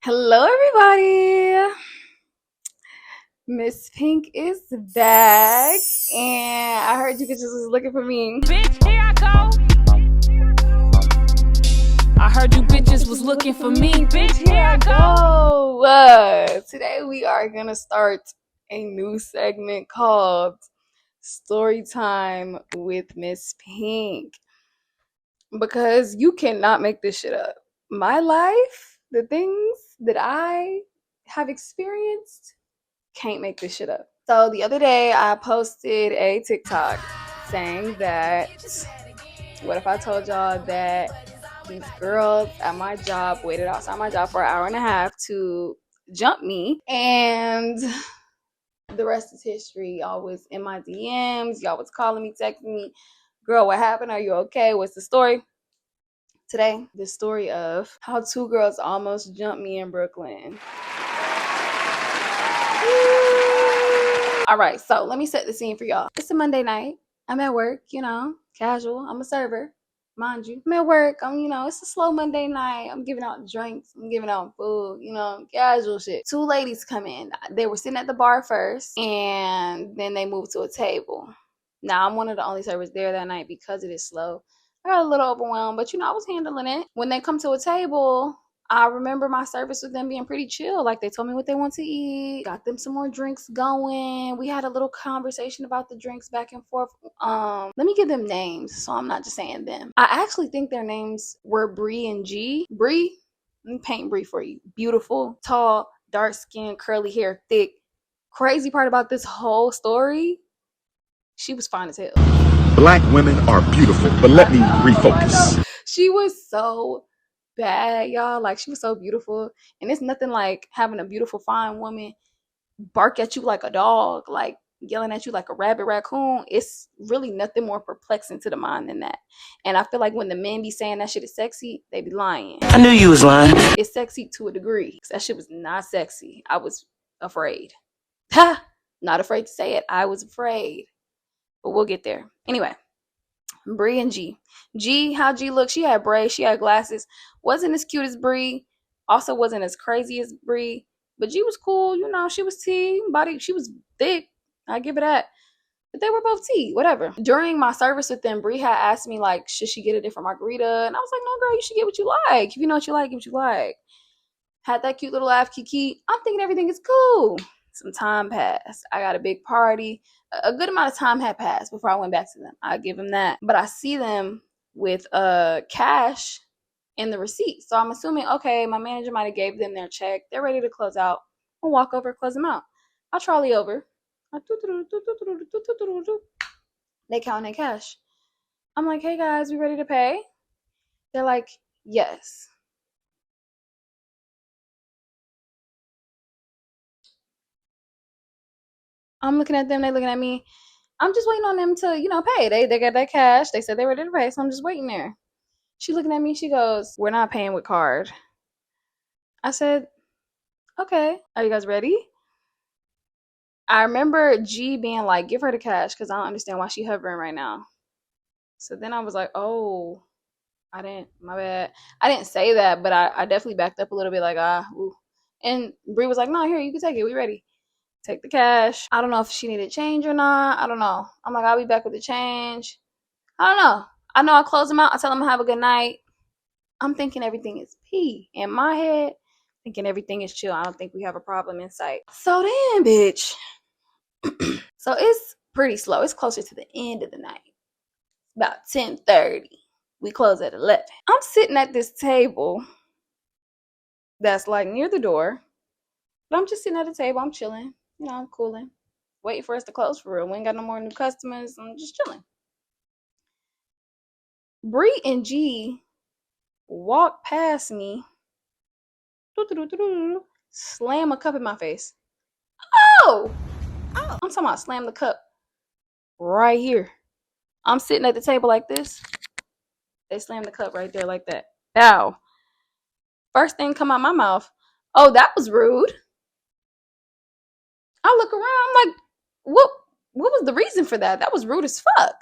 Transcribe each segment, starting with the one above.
Hello, everybody. Miss Pink is back, and I heard you bitches was looking for me. Bitch, here I go. I heard you bitches was looking for me. Bitch, here I go. Today we are gonna start a new segment called Story Time with Miss Pink, because you cannot make this shit up. My life, the things that I have experienced, can't make this shit up. So the other day I posted a TikTok saying that, what if I told y'all that these girls at my job waited outside my job for an hour and a half to jump me, and the rest is history. Y'all was in my DMs, y'all was calling me, texting me, girl, what happened? Are you okay? What's the story? Today, the story of how two girls almost jumped me in Brooklyn. All right, so let me set the scene for y'all. It's a Monday night. I'm at work, casual. I'm a server, mind you. I'm at work. It's a slow Monday night. I'm giving out drinks. I'm giving out food, casual shit. Two ladies come in. They were sitting at the bar first, and then they moved to a table. Now, I'm one of the only servers there that night because it is slow. I got a little overwhelmed, but I was handling it. When they come to a table, I remember my service with them being pretty chill. Like, they told me what they want to eat, got them some more drinks going. We had a little conversation about the drinks back and forth. Let me give them names so I'm not just saying them. I actually think their names were Bree and G. Bree, let me paint Bree for you. Beautiful, tall, dark skin, curly hair, thick. Crazy part about this whole story, she was fine as hell. Black women are beautiful, but let me refocus. She was so bad, y'all. Like, she was so beautiful, and it's nothing like having a beautiful, fine woman bark at you like a dog, like yelling at you like a rabid raccoon. It's really nothing more perplexing to the mind than that. And I feel like when the men be saying that shit is sexy, they be lying. I knew you was lying. It's sexy to a degree. That shit was not sexy. I was afraid. Ha! Not afraid to say it. I was afraid. But we'll get there. Anyway, Bree and G. G, how G looked? She had braids, she had glasses. Wasn't as cute as Bree. Also wasn't as crazy as Bree. But G was cool, she was T, body, she was thick. I give it that. But they were both T, whatever. During my service with them, Bree had asked me, like, should she get a different margarita? And I was like, no, girl, you should get what you like. If you know what you like, get what you like. Had that cute little laugh, Kiki. I'm thinking everything is cool. Some time passed. I got a big party. A good amount of time had passed before I went back to them. I give them that. But I see them with cash in the receipt. So I'm assuming, okay, my manager might have gave them their check. They're ready to close out. I'll walk over, close them out. I'll trolley over. They count their cash. I'm like, hey guys, we ready to pay? They're like, yes. I'm looking at them, they looking at me. I'm just waiting on them to, pay. They got that cash. They said they were ready to pay, so I'm just waiting there. She looking at me, she goes, we're not paying with card. I said, okay, are you guys ready? I remember G being like, give her the cash because I don't understand why she hovering right now. So then I was like, oh, my bad. I didn't say that, but I definitely backed up a little bit like, ooh. And Bree was like, no, here, you can take it. We ready. Take the cash. I don't know if she needed change or not. I don't know. I'm like, I'll be back with the change. I don't know. I know I close them out. I tell them to have a good night. I'm thinking everything is P. In my head, thinking everything is chill. I don't think we have a problem in sight. So then, bitch. So it's pretty slow. It's closer to the end of the night. About 10:30. We close at 11. I'm sitting at this table that's like near the door. But I'm just sitting at the table. I'm chilling. I'm cooling. Waiting for us to close for real. We ain't got no more new customers. I'm just chilling. Bree and G walk past me. Slam a cup in my face. Oh! I'm talking about slam the cup right here. I'm sitting at the table like this. They slam the cup right there like that. Ow. First thing come out my mouth. Oh, that was rude. I look around. I'm like, what was the reason for that? That was rude as fuck.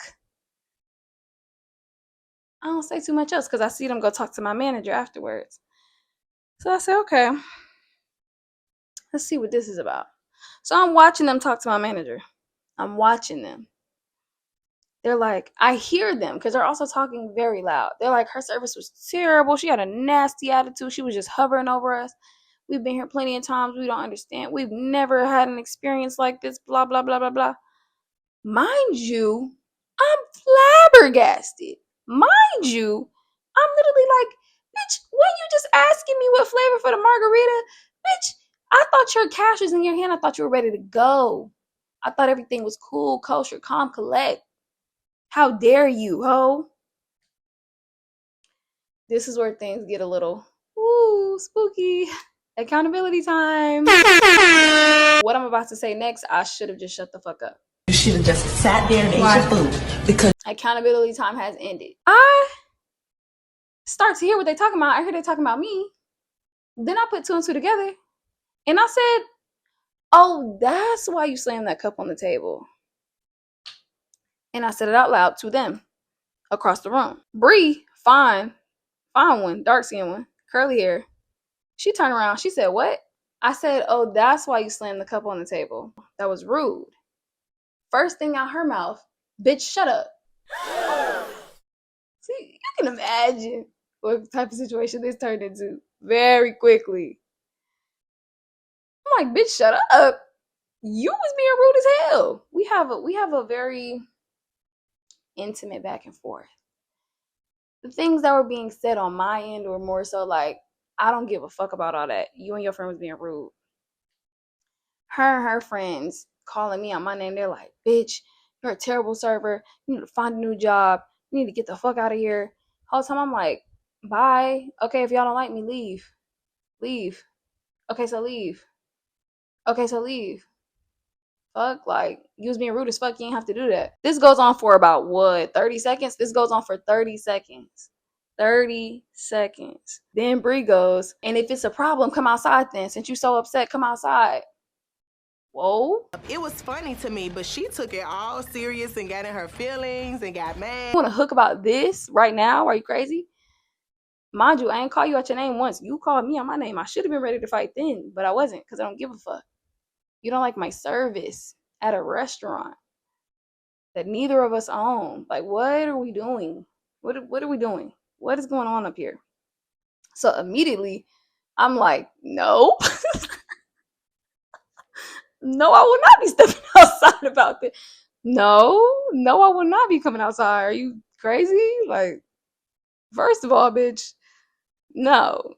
I don't say too much else because I see them go talk to my manager afterwards. So I said, okay. Let's see what this is about. So I'm watching them talk to my manager. I'm watching them. They're like, I hear them because they're also talking very loud. They're like, her service was terrible. She had a nasty attitude. She was just hovering over us. We've been here plenty of times. We don't understand. We've never had an experience like this. Blah, blah, blah, blah, blah. Mind you, I'm flabbergasted. Mind you, I'm literally like, bitch, when you just asking me what flavor for the margarita? Bitch, I thought your cash was in your hand. I thought you were ready to go. I thought everything was cool, kosher, calm, collect. How dare you, ho? This is where things get a little, ooh, spooky. Accountability time. What I'm about to say next, I should have just shut the fuck up. You should have just sat there and ate your food. Because accountability time has ended. I start to hear what they're talking about. I hear they're talking about me. Then I put two and two together. And I said, oh, that's why you slammed that cup on the table. And I said it out loud to them across the room. Bree, fine one, dark skinned one, curly hair. She turned around. She said, what? I said, oh, that's why you slammed the cup on the table. That was rude. First thing out her mouth, bitch, shut up. See, you can imagine what type of situation this turned into very quickly. I'm like, bitch, shut up. You was being rude as hell. We have a very intimate back and forth. The things that were being said on my end were more so like, I don't give a fuck about all that. You and your friend was being rude. Her and her friends calling me out my name. They're like, bitch, you're a terrible server. You need to find a new job. You need to get the fuck out of here. Whole time I'm like, bye. Okay, if y'all don't like me, leave. Leave. Okay, so leave. Okay, so leave. Fuck, like, you was being rude as fuck. You ain't have to do that. This goes on for about, what, 30 seconds? This goes on for 30 seconds. 30 seconds. Then Bree goes, and if it's a problem, come outside then. Since you so upset, come outside. Whoa. it was funny to me, but she took it all serious and got in her feelings and got mad. You want to hook about this right now? Are you crazy? Mind you, I ain't call you out your name once. You called me on my name. I should have been ready to fight then, but I wasn't because I don't give a fuck. You don't like my service at a restaurant that neither of us own. Like, what are we doing? What are we doing? What is going on up here? So immediately, I'm like, no. No, I will not be stepping outside about this. No, I will not be coming outside. Are you crazy? Like, first of all, bitch, no.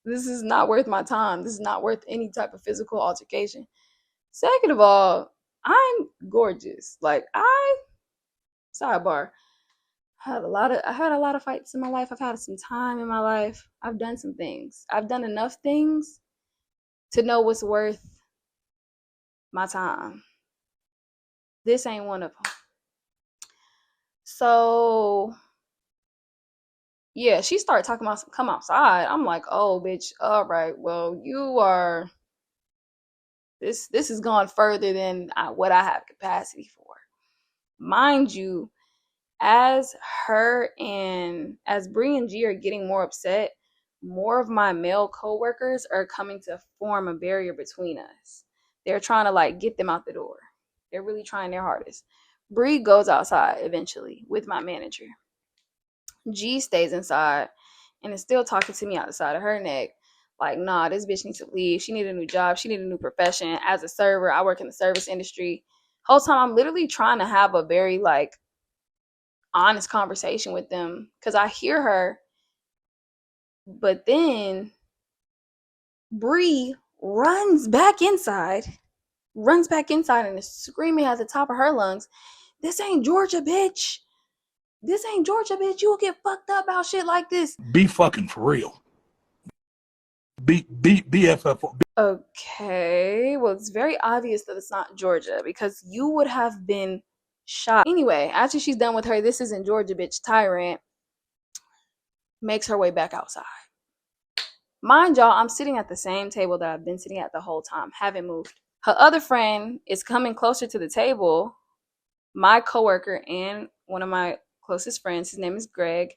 This is not worth my time. This is not worth any type of physical altercation. Second of all, I'm gorgeous. Like, sidebar, I had a lot of fights in my life. I've had some time in my life. I've done some things. I've done enough things to know what's worth my time. This ain't one of them. So yeah, she started talking about some come outside. I'm like, oh bitch, all right, well, you are this has gone further than what I have capacity for. Mind you, as her and as Bree and G are getting more upset, more of my male coworkers are coming to form a barrier between us. They're trying to like get them out the door. They're really trying their hardest. Bree goes outside eventually with my manager. G stays inside and is still talking to me out the side of her neck. Like, nah, this bitch needs to leave. She needs a new job. She needs a new profession. As a server, I work in the service industry. Whole time I'm literally trying to have a very like honest conversation with them because I hear her. But then Bree runs back inside and is screaming at the top of her lungs, this ain't Georgia, bitch. This ain't Georgia, bitch. You will get fucked up about shit like this. Be fucking for real. BFF. Okay, well, it's very obvious that it's not Georgia because you would have been shot. Anyway, after she's done with her, this isn't Georgia, bitch, tyrant, makes her way back outside. Mind y'all, I'm sitting at the same table that I've been sitting at the whole time, haven't moved. Her other friend is coming closer to the table. My coworker and one of my closest friends, his name is Greg,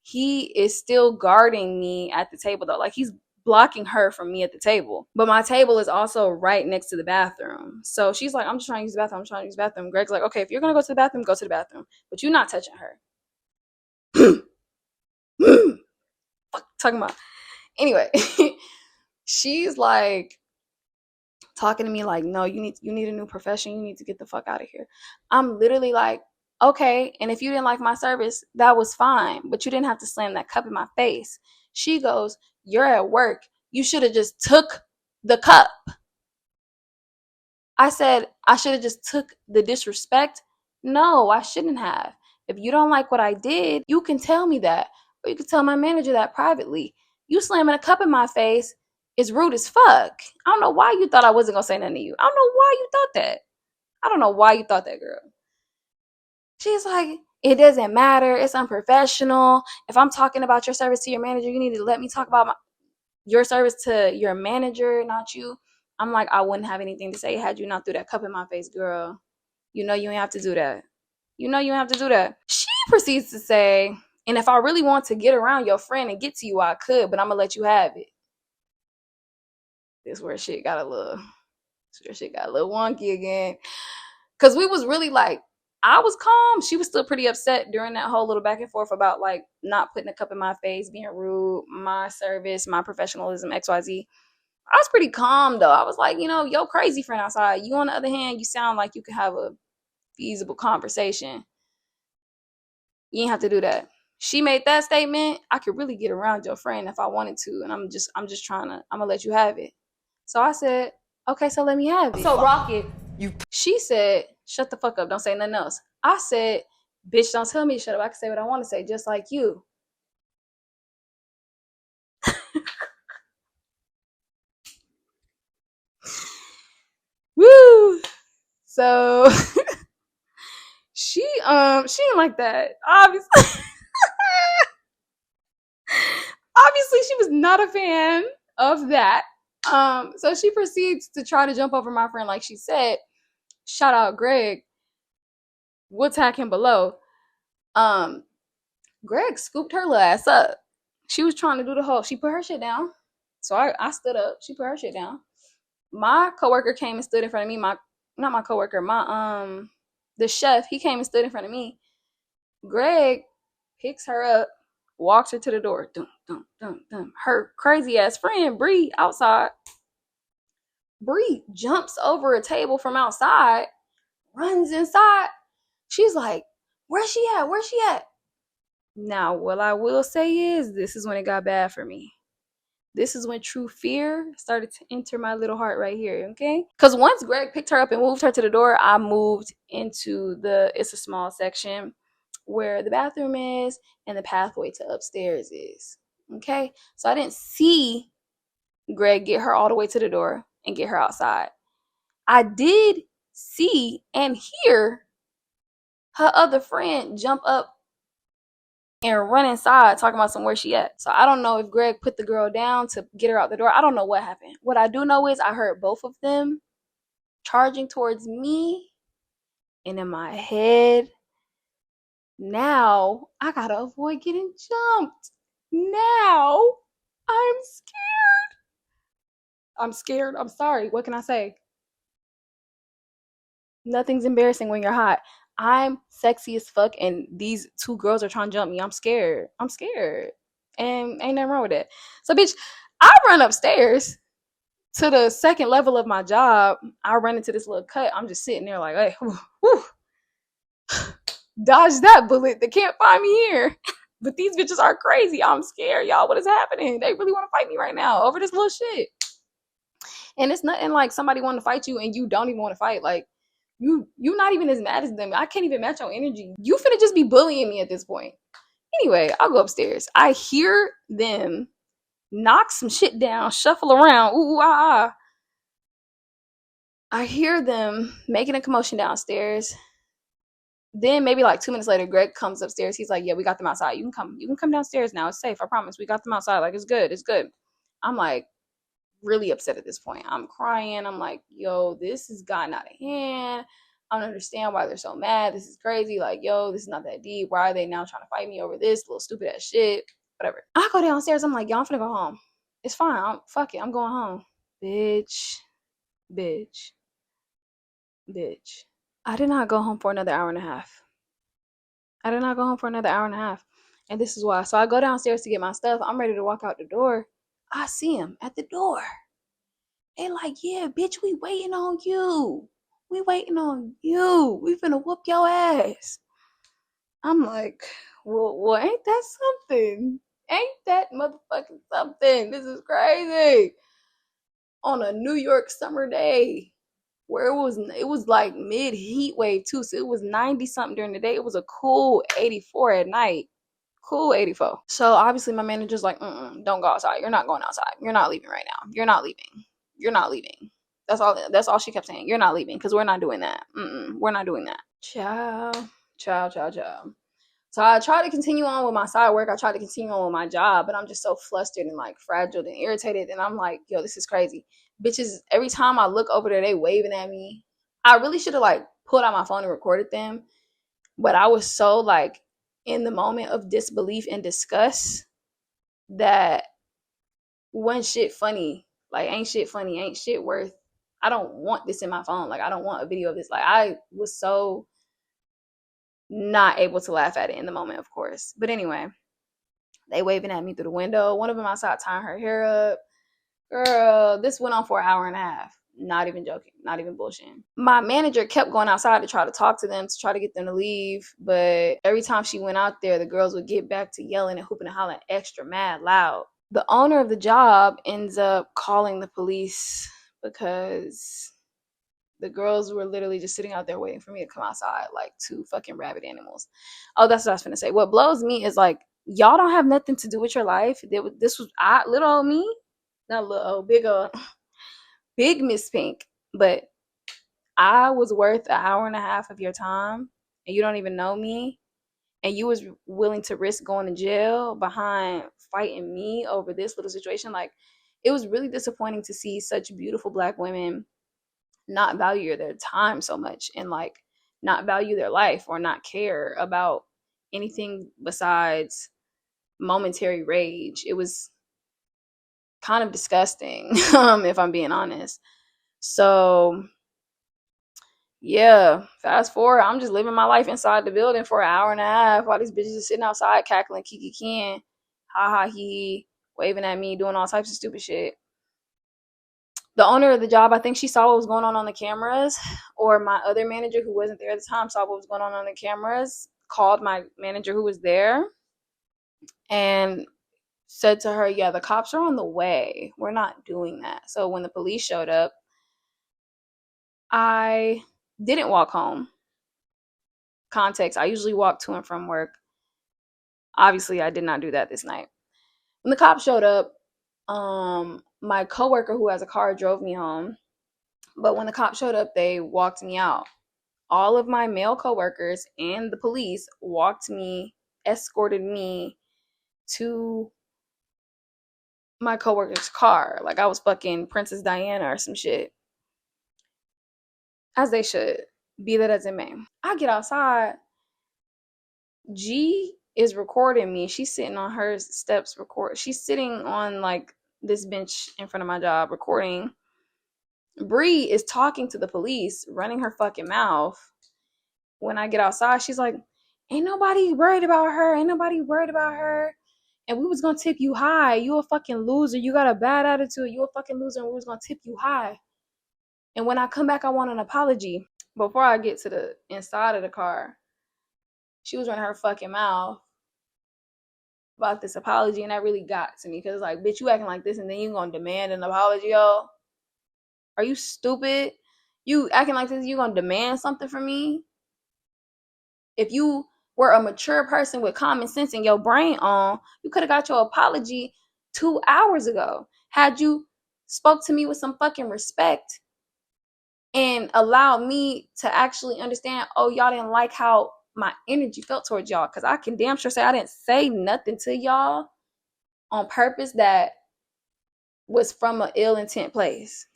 he is still guarding me at the table though. Like, he's blocking her from me at the table. But my table is also right next to the bathroom. So she's like, I'm just trying to use the bathroom. I'm trying to use the bathroom. Greg's like, okay, if you're going to go to the bathroom, go to the bathroom. But you're not touching her. Fuck, talking about. Anyway, she's like talking to me like, no, you need a new profession. You need to get the fuck out of here. I'm literally like, okay, and if you didn't like my service, that was fine, but you didn't have to slam that cup in my face. She goes, you're at work. You should have just took the cup. I said, I should have just took the disrespect. No, I shouldn't have. If you don't like what I did, you can tell me that. Or you can tell my manager that privately. You slamming a cup in my face is rude as fuck. I don't know why you thought I wasn't going to say nothing to you. I don't know why you thought that. I don't know why you thought that, girl. She's like, it doesn't matter. It's unprofessional. If I'm talking about your service to your manager, you need to let me talk about your service to your manager, not you. I'm like, I wouldn't have anything to say had you not threw that cup in my face, girl. You know you ain't have to do that. You know you have to do that. She proceeds to say, and if I really want to get around your friend and get to you, I could, but I'm going to let you have it. This is where shit got a little wonky again. Because we was really like, I was calm. She was still pretty upset during that whole little back and forth about like not putting a cup in my face, being rude, my service, my professionalism, XYZ. I was pretty calm though. I was like, yo, crazy friend outside. You on the other hand, you sound like you could have a feasible conversation. You ain't have to do that. She made that statement. I could really get around your friend if I wanted to, and I'm just gonna let you have it. So I said, okay, so let me have it. So Rocket, She said, shut the fuck up, don't say nothing else. I said, bitch, don't tell me to shut up. I can say what I want to say, just like you. Woo! So she ain't like that. Obviously she was not a fan of that. So she proceeds to try to jump over my friend, like she said. Shout out Greg. We'll tag him below. Greg scooped her little ass up. She was trying to do the whole, she put her shit down. So I stood up. She put her shit down. My coworker came and stood in front of me. Not my coworker, the chef, he came and stood in front of me. Greg picks her up, walks her to the door. Dum, dum, dum, dum. Her crazy ass friend, Bree, outside. Bree jumps over a table from outside, runs inside. She's like, where's she at? Where's she at? Now, what I will say is, this is when it got bad for me. This is when true fear started to enter my little heart right here, okay? Because once Greg picked her up and moved her to the door, I moved into it's a small section where the bathroom is and the pathway to upstairs is, okay? So I didn't see Greg get her all the way to the door and get her outside. I did see and hear her other friend jump up and run inside talking about where she at. So I don't know if Greg put the girl down to get her out the door. I don't know what happened. What I do know is I heard both of them charging towards me, and in my head, now I gotta avoid getting jumped. Now I'm scared. I'm scared. I'm sorry. What can I say? Nothing's embarrassing when you're hot. I'm sexy as fuck, and these two girls are trying to jump me. I'm scared. And ain't nothing wrong with that. So, bitch, I run upstairs to the second level of my job. I run into this little cut. I'm just sitting there like, hey, whew. Dodge that bullet. They can't find me here. But these bitches are crazy. I'm scared, y'all. What is happening? They really want to fight me right now over this little shit. And it's nothing like somebody wanting to fight you and you don't even want to fight. Like, you not even as mad as them. I can't even match your energy. You finna just be bullying me at this point. Anyway, I'll go upstairs. I hear them knock some shit down, shuffle around. Ooh, ah, ah. I hear them making a commotion downstairs. Then maybe like 2 minutes later, Greg comes upstairs. He's like, yeah, we got them outside. You can come downstairs now. It's safe. I promise. We got them outside. Like, it's good. It's good. I'm like really upset at this point. I'm crying. I'm like, yo, this has gotten out of hand. I don't understand why they're so mad. This is crazy. Like, yo, this is not that deep. Why are they now trying to fight me over this little stupid ass shit? Whatever. I go downstairs. I'm like, yo, I'm finna go home. It's fine. Fuck it. I'm going home. Bitch. Bitch. Bitch. I did not go home for another hour and a half. I did not go home for another hour and a half. And this is why. So I go downstairs to get my stuff. I'm ready to walk out the door. I see him at the door. They like, yeah, bitch, we waiting on you. We waiting on you. We finna whoop your ass. I'm like, well, ain't that something? Ain't that motherfucking something? This is crazy. On a New York summer day where it was like mid heat wave too, so it was 90 something during the day. It was a cool 84 at night. Cool 84. So obviously my manager's like, don't go outside. You're not going outside. You're not leaving right now. You're not leaving. You're not leaving. That's all she kept saying. You're not leaving because we're not doing that. We're not doing that. Ciao. So I tried to continue on with my side work. I tried to continue on with my job, but I'm just so flustered and like fragile and irritated. And I'm like, yo, this is crazy. Bitches, every time I look over there, they waving at me. I really should have like pulled out my phone and recorded them. But I was so like in the moment of disbelief and disgust that wasn't shit funny. Like, ain't shit funny. Ain't shit worth. I don't want this in my phone. Like, I don't want a video of this. Like, I was so not able to laugh at it in the moment, of course. But anyway, they waving at me through the window. One of them outside tying her hair up. Girl, this went on for an hour and a half. Not even joking. Not even bullshitting. My manager kept going outside to try to talk to them, to try to get them to leave. But every time she went out there, the girls would get back to yelling and hooping and hollering extra mad loud. The owner of the job ends up calling the police because the girls were literally just sitting out there waiting for me to come outside like two fucking rabid animals. Oh, that's what I was finna say. What blows me is like, y'all don't have nothing to do with your life. This was little old me. Not little old, big Miss Pink. But I was worth an hour and a half of your time and you don't even know me. And you was willing to risk going to jail behind fighting me over this little situation. Like, it was really disappointing to see such beautiful Black women not value their time so much and like not value their life or not care about anything besides momentary rage. It was kind of disgusting, if I'm being honest. So yeah, fast forward, I'm just living my life inside the building for an hour and a half while these bitches are sitting outside cackling, kiki kin, ha ha he, waving at me, doing all types of stupid shit. The owner of the job, I think she saw what was going on the cameras, or my other manager who wasn't there at the time saw what was going on the cameras, called my manager who was there and said to her, yeah, the cops are on the way. We're not doing that. So when the police showed up, I didn't walk home. Context, I usually walk to and from work. Obviously, I did not do that this night. When the cops showed up, my coworker who has a car drove me home. But when the cops showed up, they walked me out. All of my male coworkers and the police escorted me to my coworker's car. Like I was fucking Princess Diana or some shit. As they should. Be that as it may. I get outside. G is recording me. She's sitting on her steps She's sitting on like this bench in front of my job recording. Bree is talking to the police, running her fucking mouth. When I get outside, she's like, ain't nobody worried about her. Ain't nobody worried about her. And we was going to tip you high. You a fucking loser. You got a bad attitude. You a fucking loser. And we was going to tip you high. And when I come back, I want an apology. Before I get to the inside of the car, she was running her fucking mouth about this apology. And that really got to me. Because like, bitch, you acting like this and then you going to demand an apology, yo? Are you stupid? You acting like this, you going to demand something from me? If you were a mature person with common sense in your brain on, you could have got your apology 2 hours ago. Had you spoke to me with some fucking respect and allowed me to actually understand, oh, y'all didn't like how my energy felt towards y'all. Because I can damn sure say I didn't say nothing to y'all on purpose that was from an ill intent place.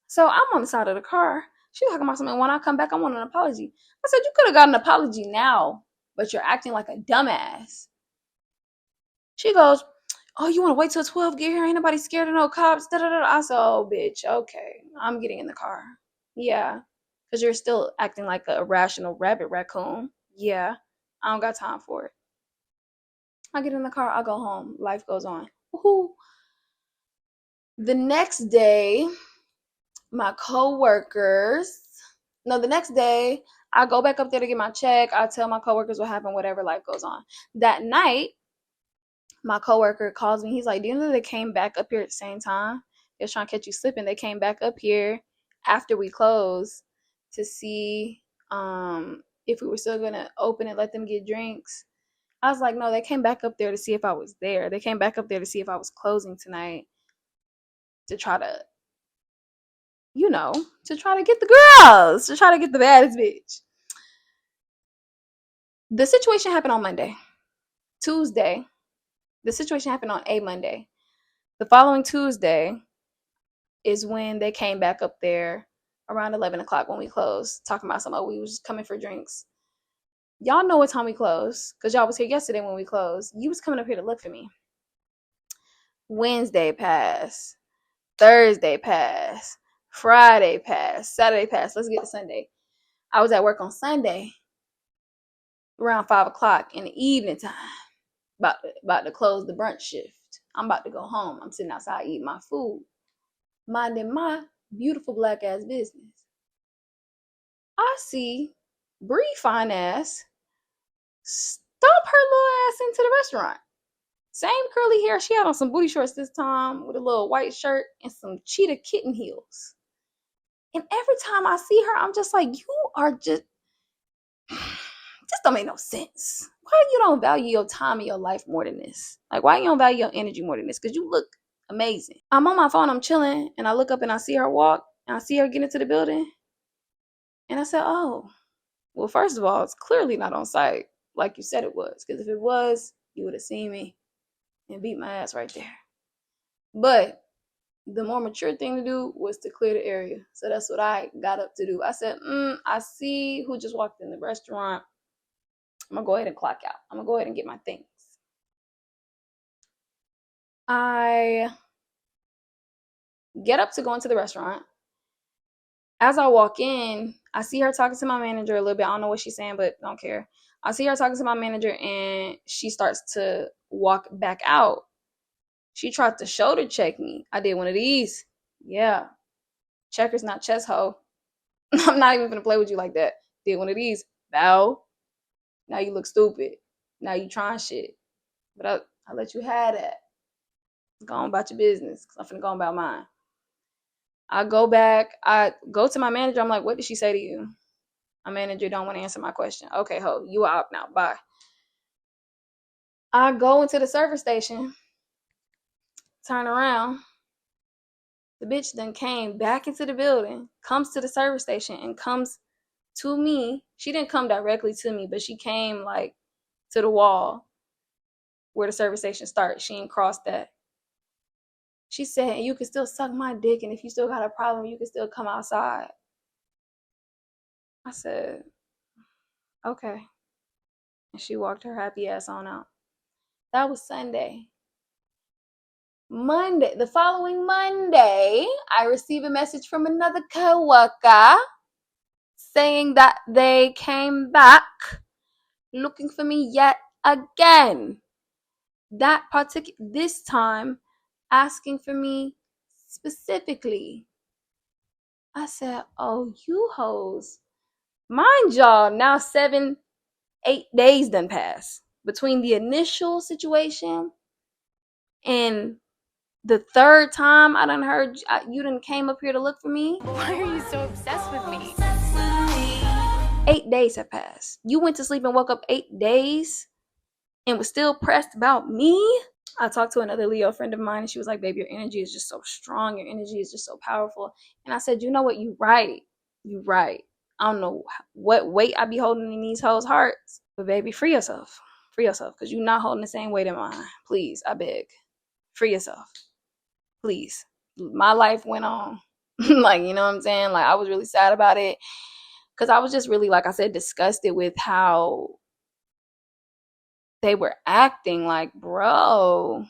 So I'm on the side of the car. She talking about something. When I come back, I want an apology. I said, you could have got an apology now, but you're acting like a dumbass. She goes, oh, you want to wait till 12 get here? Ain't nobody scared of no cops. Da, da, da. I said, oh, bitch, okay, I'm getting in the car. Yeah, because you're still acting like a irrational rabbit raccoon. Yeah, I don't got time for it. I get in the car, I go home. Life goes on. Woohoo. The next day, the next day, I go back up there to get my check. I tell my coworkers what happened, whatever, life goes on. That night, my coworker calls me. He's like, do you know they came back up here at the same time? They was trying to catch you slipping. They came back up here after we closed to see if we were still going to open and let them get drinks. I was like, no, they came back up there to see if I was there. They came back up there to see if I was closing tonight to try to, to try to get the girls, to try to get the baddest bitch. The situation happened on Monday. Tuesday, the situation happened on a Monday. The following Tuesday is when they came back up there around 11 o'clock when we closed, talking about we was coming for drinks. Y'all know what time we closed, because y'all was here yesterday when we closed. You was coming up here to look for me. Wednesday passed. Thursday passed. Friday passed. Saturday passed. Let's get to Sunday. I was at work on Sunday around 5 o'clock in the evening time. About to close the brunch shift. I'm about to go home. I'm sitting outside eating my food, minding my beautiful black ass business. I see Bree fine ass stomp her little ass into the restaurant. Same curly hair. She had on some booty shorts this time with a little white shirt and some cheetah kitten heels. And every time I see her, I'm just like, you are just don't make no sense. Why you don't value your time and your life more than this? Like, why you don't value your energy more than this? Because you look amazing. I'm on my phone, I'm chilling, and I look up and I see her walk, and I see her get into the building. And I said, oh, well, first of all, it's clearly not on site like you said it was. Because if it was, you would have seen me and beat my ass right there. But the more mature thing to do was to clear the area. So that's what I got up to do. I said, I see who just walked in the restaurant. I'm going to go ahead and clock out. I'm going to go ahead and get my things. I get up to go into the restaurant. As I walk in, I see her talking to my manager a little bit. I don't know what she's saying, but don't care. I see her talking to my manager, and she starts to walk back out. She tried to shoulder check me. I did one of these. Yeah. Checkers, not chess, hoe. I'm not even going to play with you like that. Did one of these. Bow. Now you look stupid. Now you trying shit. But I'll let you have that. Go on about your business, because I'm finna go on about mine. I go back. I go to my manager. I'm like, what did she say to you? My manager don't want to answer my question. Okay, ho, you are up now. Bye. I go into the service station. Turn around. The bitch then came back into the building, comes to the service station, and comes to me. She didn't come directly to me, but she came like to the wall where the service station starts. She ain't crossed that. She said, you can still suck my dick, and if you still got a problem, you can still come outside. I said, okay. And she walked her happy ass on out. That was Sunday. Monday, the following Monday, I receive a message from another coworker saying that they came back looking for me yet again. This time, asking for me specifically. I said, oh, you hoes. Mind y'all, now 7-8 days done passed between the initial situation and the third time I done heard you done came up here to look for me. Why are you so obsessed with me? 8 days have passed. You went to sleep and woke up 8 days and was still pressed about me? I talked to another Leo friend of mine, and she was like, babe, your energy is just so strong. Your energy is just so powerful. And I said, you know what? You right. You right. I don't know what weight I be holding in these hoes' hearts. But baby, free yourself. Free yourself, because you're not holding the same weight in mine. Please, I beg. Free yourself. Please. My life went on. Like, you know what I'm saying? Like, I was really sad about it. Because I was just really, like I said, disgusted with how they were acting. Like, bro,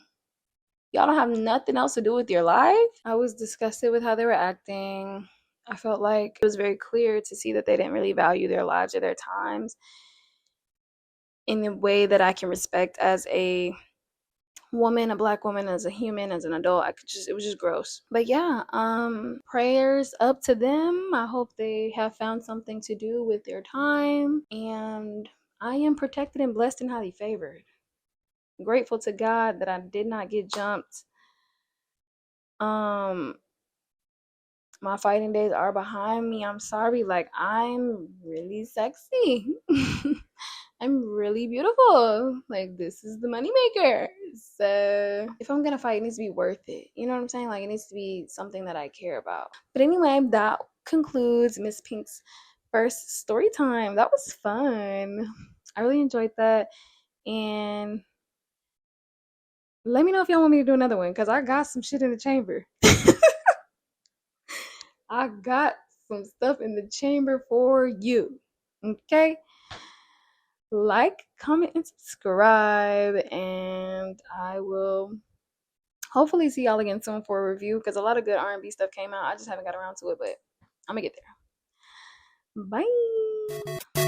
Y'all don't have nothing else to do with your life? I was disgusted with how they were acting. I felt like it was very clear to see that they didn't really value their lives or their times in a way that I can respect as a woman, a black woman, as a human, as an adult. It was just gross. But yeah, prayers up to them. I hope they have found something to do with their time, and I am protected and blessed and highly favored. Grateful to God that I did not get jumped. My fighting days are behind me. I'm sorry. Like, I'm really sexy. I'm really beautiful. Like, this is the moneymaker. So if I'm gonna fight, it needs to be worth it. You know what I'm saying? Like, it needs to be something that I care about. But anyway, that concludes Miss Pink's first story time. That was fun. I really enjoyed that. And let me know if y'all want me to do another one, because I got some shit in the chamber. I got some stuff in the chamber for you. Okay? Like, comment, and subscribe. And I will hopefully see y'all again soon for a review, because a lot of good R&B stuff came out. I just haven't got around to it, but I'm gonna get there. Bye.